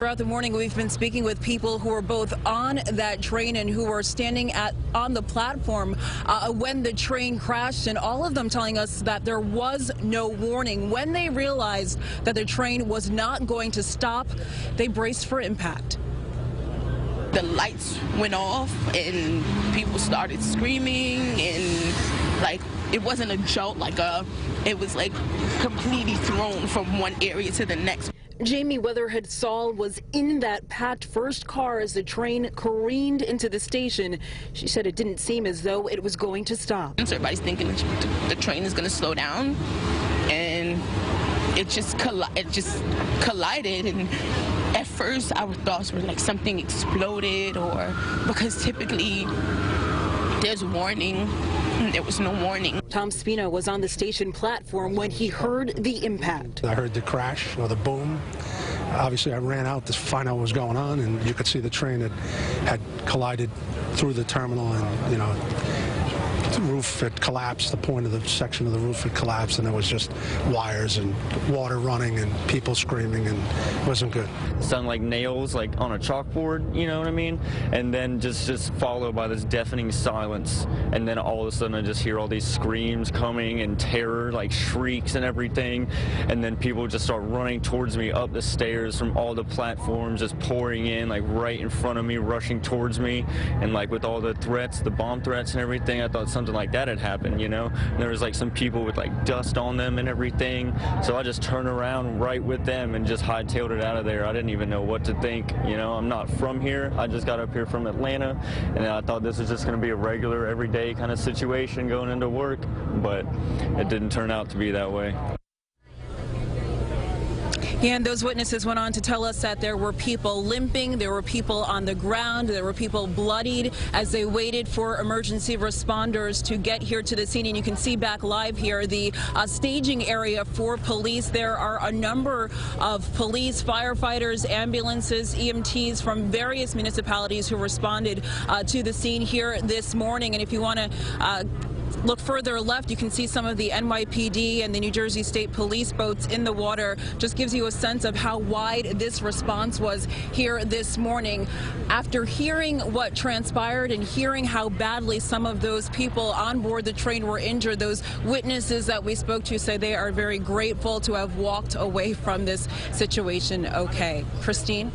Throughout the morning, we've been speaking with people who are both on that train and who are standing on the platform when the train crashed, and all of them telling us that there was no warning. When they realized that the train was not going to stop, they braced for impact. The lights went off and people started screaming, and like it wasn't a jolt, it was like completely thrown from one area to the next. Jamie Weatherhead Saul was in that packed first car as the train careened into the station. She said it didn't seem as though it was going to stop. So everybody's thinking the train is going to slow down, and it just collided. And at first our thoughts were like something exploded, or because typically there's warning. There was no warning. Tom Spina was on the station platform when he heard the impact. I heard the crash or the boom. Obviously, I ran out to find out what was going on, and you could see the train had collided through the terminal, and the roof had collapsed. The point of the section of the roof had collapsed, and there was just wires and water running and people screaming, and it wasn't good. Sound like nails like on a chalkboard, you know what I mean? And then just followed by this deafening silence, and then all of a sudden I just hear all these screams coming and terror, like shrieks and everything, and then people just start running towards me up the stairs from all the platforms, just pouring in like right in front of me, rushing towards me, and like with all the threats, the bomb threats and everything, I thought something like that had happened, you know? And there was like some people with like dust on them and everything, so I just turned around right with them and just hightailed it out of there. I didn't even know what to think, you know? I'm not from here. I just got up here from Atlanta, and I thought this was just going to be a regular, everyday kind of situation going into work, but it didn't turn out to be that way. And those witnesses went on to tell us that there were people limping, there were people on the ground, there were people bloodied as they waited for emergency responders to get here to the scene. And you can see back live here the staging area for police. There are a number of police, firefighters, ambulances, EMTs from various municipalities who responded to the scene here this morning. And if you want to look further left, you can see some of the NYPD and the New Jersey State Police boats in the water. Just gives you a sense of how wide this response was here this morning. After hearing what transpired and hearing how badly some of those people on board the train were injured, those witnesses that we spoke to say they are very grateful to have walked away from this situation okay. Christine?